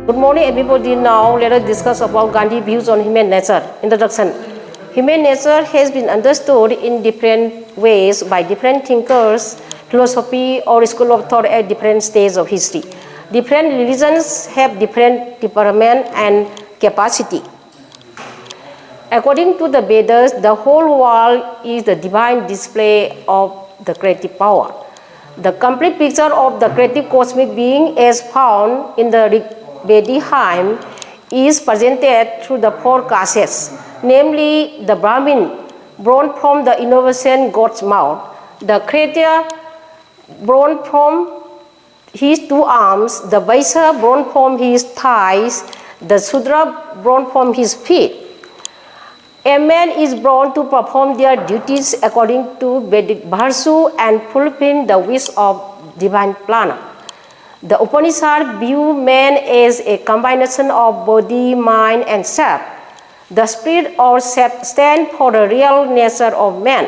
Good morning, everybody. Now let us discuss about Gandhi's views on human nature. Introduction. Human nature has been understood in different ways by different thinkers, philosophy, or school of thought at different stages of history. Different religions have different temperament and capacity. According to the Vedas, the whole world is the divine display of the creative power. The complete picture of the creative cosmic being as found in the Vedic hymn is presented through the four castes, namely the Brahmin, born from the innovation God's mouth, the Kshatriya, born from his two arms, the Vaishya, born from his thighs, the Shudra, born from his feet. A man is born to perform their duties according to Vedic Bharsu and fulfill the wish of divine planner. The Upanishad view man as a combination of body, mind, and self. The spirit or self stand for the real nature of man.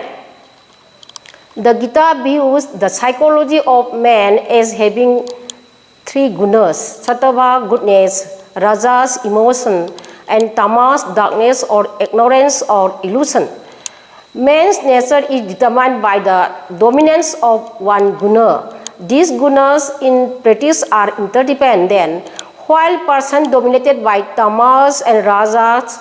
The Gita views the psychology of man as having three gunas: sattva, goodness; rajas, emotion; and tamas, darkness or ignorance or illusion. Man's nature is determined by the dominance of one guna. These gunas in practice are interdependent. While person dominated by tamas and rajas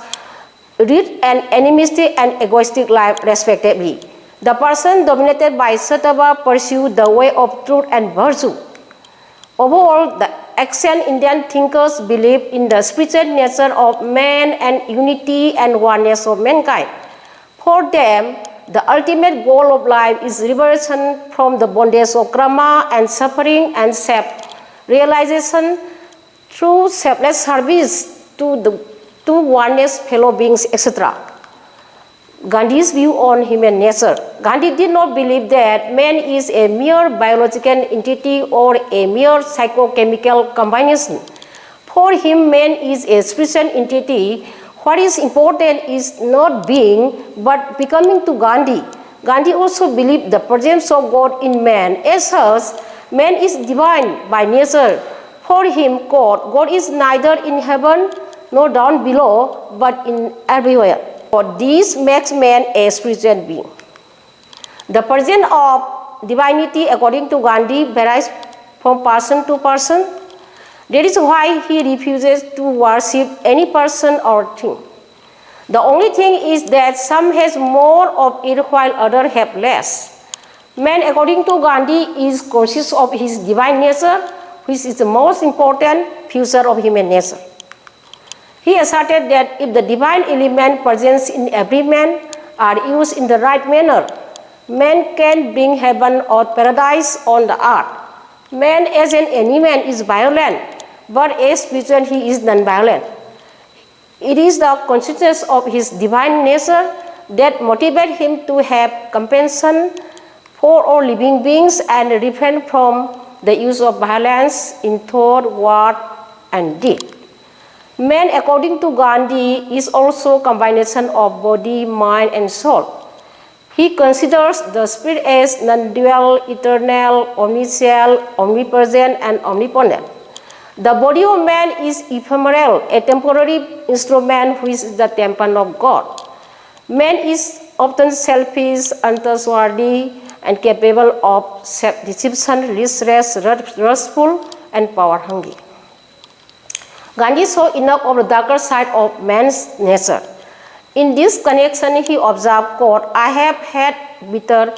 lead an animistic and egoistic life respectively. The person dominated by sattva pursue the way of truth and virtue. Overall, the ancient Indian thinkers believed in the spiritual nature of man and unity and oneness of mankind. For them, the ultimate goal of life is liberation from the bondage of karma and suffering and self-realization through selfless service to one's fellow beings, etc. Gandhi's view on human nature. Gandhi did not believe that man is a mere biological entity or a mere psychochemical combination. For him, man is a spiritual entity. What is important is not being, but becoming to Gandhi. Gandhi also believed the presence of God in man. As such, man is divine by nature. For him, God is neither in heaven nor down below, but in everywhere. This makes man a spiritual being. The presence of divinity, according to Gandhi, varies from person to person. That is why he refuses to worship any person or thing. The only thing is that some has more of it while others have less. Man, according to Gandhi, is conscious of his divine nature, which is the most important feature of human nature. He asserted that if the divine element present in every man are used in the right manner, man can bring heaven or paradise on the earth. Man as an animal is violent, but as spiritual he is non-violent. It is the consciousness of his divine nature that motivates him to have compassion for all living beings and refrain from the use of violence in thought, word, and deed. Man, according to Gandhi, is also a combination of body, mind, and soul. He considers the spirit as non-dual, eternal, omniscient, omnipresent, and omnipotent. The body of man is ephemeral, a temporary instrument which is the temple of God. Man is often selfish, untrustworthy, and capable of self-deception, listless, lustful, and power-hungry. Gandhi saw enough of the darker side of man's nature. In this connection, he observed, quote, "I have had bitter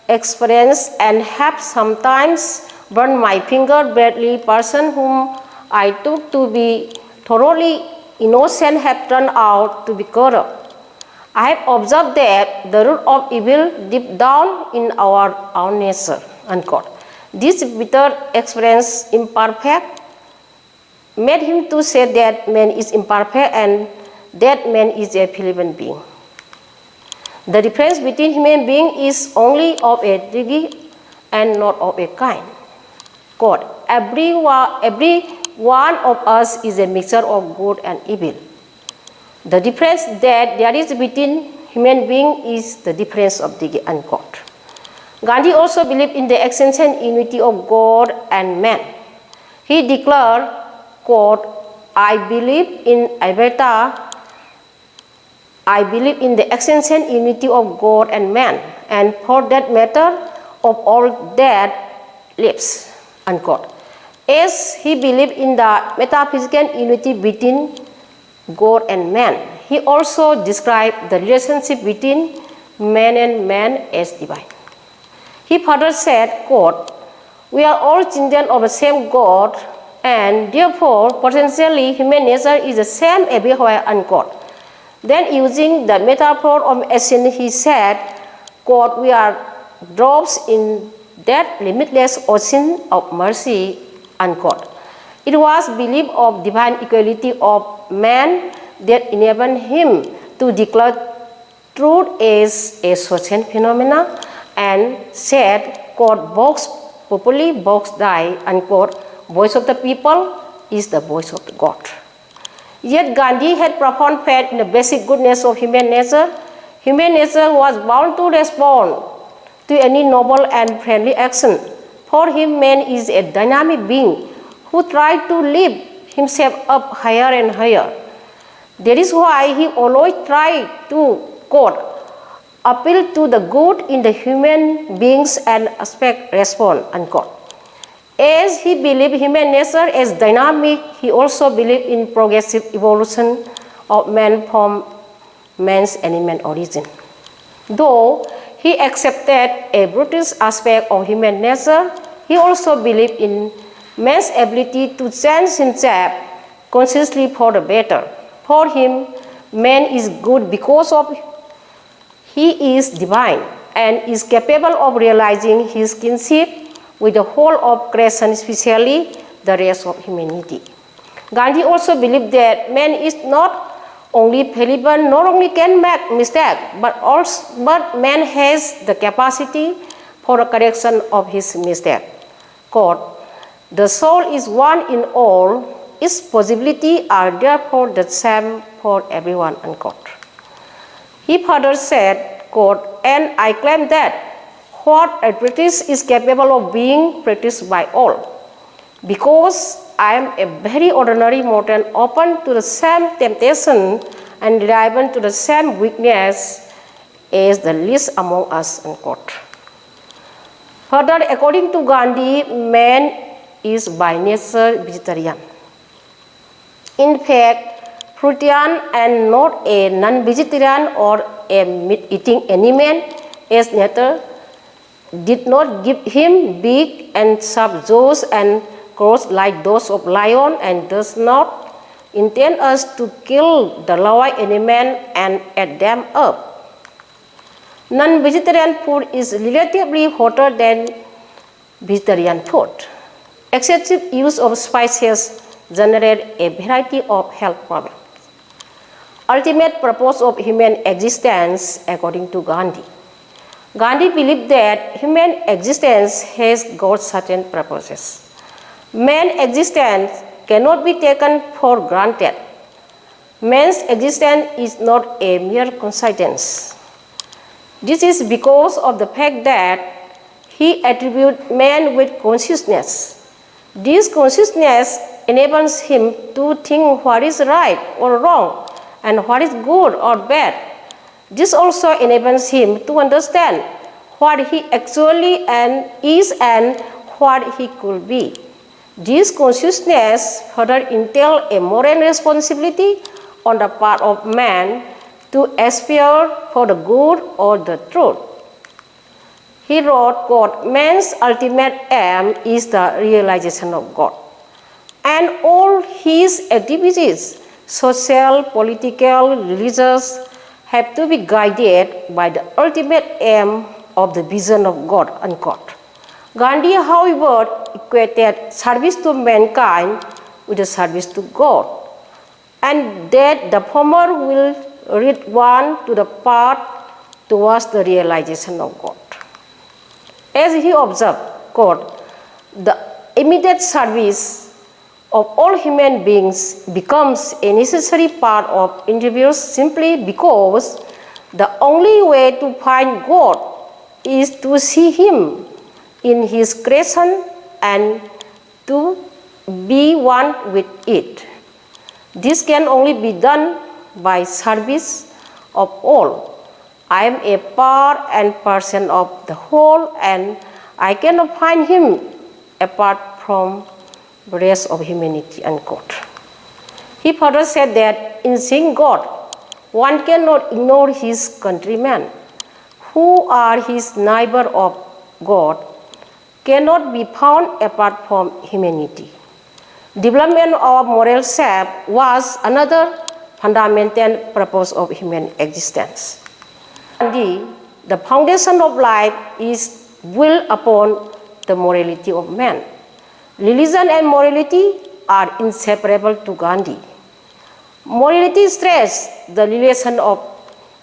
experience and have sometimes burned my finger badly. Person whom I took to be thoroughly innocent have turned out to be corrupt. I have observed that the root of evil deep down in our own nature," unquote. This bitter experience, imperfect, made him to say that man is imperfect and that man is a fallible being. The difference between human beings is only of a degree and not of a kind. God, every one of us is a mixture of good and evil. The difference that there is between human beings is the difference of degree, unquote. Gandhi also believed in the essential unity of God and man. He declared, quote, I believe in Advaita. I believe in the essential unity of God and man, and for that matter, of all that lives, unquote. As he believed in the metaphysical unity between God and man, he also described the relationship between man and man as divine. He further said, quote, "We are all children of the same God, and therefore potentially human nature is the same everywhere," unquote. Then using the metaphor of ocean, he said, quote, "We are drops in that limitless ocean of mercy," unquote. It was belief of divine equality of man that enabled him to declare truth as a social phenomena and said, quote, "Vox populi, vox Dei," unquote, "voice of the people is the voice of God." Yet Gandhi had profound faith in the basic goodness of human nature. Human nature was bound to respond to any noble and friendly action. For him, man is a dynamic being who tried to lift himself up higher and higher. That is why he always tried to, quote, "appeal to the good in the human beings and expect response," unquote. As he believed human nature as dynamic, he also believed in progressive evolution of man from man's animal origin. Though he accepted a brutish aspect of human nature, he also believed in man's ability to change himself consciously for the better. For him, man is good because he is divine and is capable of realizing his kinship with the whole of creation, especially the rest of humanity. Gandhi also believed that man is not only fallible, not only can make mistakes, but man has the capacity for the correction of his mistake. Quote, "The soul is one in all, its possibilities are therefore the same for everyone," unquote. He further said, quote, "And I claim that what I practice is capable of being practiced by all, because I am a very ordinary mortal, open to the same temptation and liable to the same weakness as the least among us," unquote. Further, according to Gandhi, man is by nature vegetarian. In fact, fruitarian and not a non-vegetarian or a meat-eating animal, as nature did not give him big and sharp jaws and claws like those of lion, and does not intend us to kill the lower animal and eat them up. Non-vegetarian food is relatively hotter than vegetarian food. Excessive use of spices generate a variety of health problems. Ultimate purpose of human existence, according to Gandhi. Gandhi believed that human existence has got certain purposes. Man's existence cannot be taken for granted. Man's existence is not a mere coincidence. This is because of the fact that he attributes man with consciousness. This consciousness enables him to think what is right or wrong and what is good or bad. This also enables him to understand what he actually is and what he could be. This consciousness further entails a moral responsibility on the part of man to aspire for the good or the truth. He wrote, quote, "Man's ultimate aim is the realization of God, and all his activities, social, political, religious, have to be guided by the ultimate aim of the vision of God," unquote. Gandhi, however, equated service to mankind with the service to God, and that the former will lead one to the path towards the realization of God. As he observed, quote, "The immediate service of all human beings becomes a necessary part of individuals simply because the only way to find God is to see Him in His creation and to be one with it. This can only be done by service of all. I am a part and person of the whole, and I cannot find him apart from the rest of humanity, unquote. He further said that in seeing God, one cannot ignore his countrymen, who are his neighbor of God, cannot be found apart from humanity. Development of moral self was another fundamental purpose of human existence. The foundation of life is built upon the morality of man. Religion and morality are inseparable to Gandhi. Morality stresses the relation of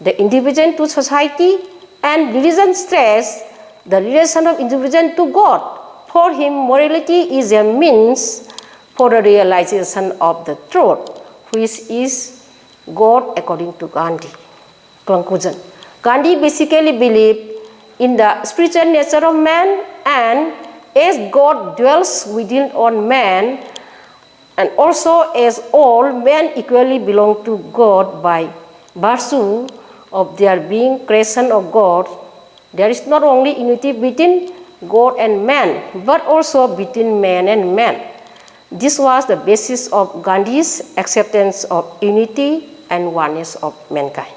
the individual to society, and religion stresses the relation of individual to God. For him, morality is a means for the realization of the truth, which is God according to Gandhi. Conclusion. Gandhi basically believed in the spiritual nature of man, and as God dwells within all man, and also as all men equally belong to God by virtue of their being creation of God, there is not only unity between God and man, but also between man and man. This was the basis of Gandhi's acceptance of unity and oneness of mankind.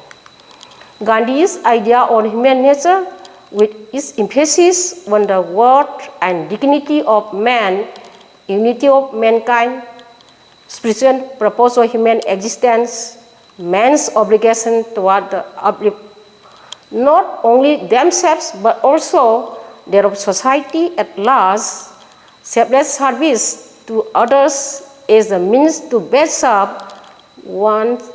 Gandhi's idea on human nature, with its emphasis on the worth and dignity of man, unity of mankind, spiritual purpose of human existence, man's obligation toward the not only themselves but also their society at large, selfless service to others is a means to best serve one's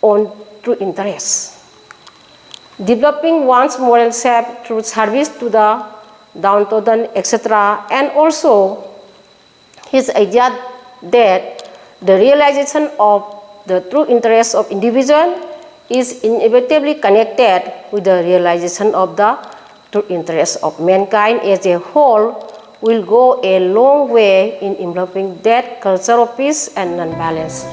own true interests. Developing one's moral self through service to the downtrodden, etc., and also his idea that the realization of the true interests of individual is inevitably connected with the realization of the true interests of mankind as a whole will go a long way in developing that culture of peace and non-violence.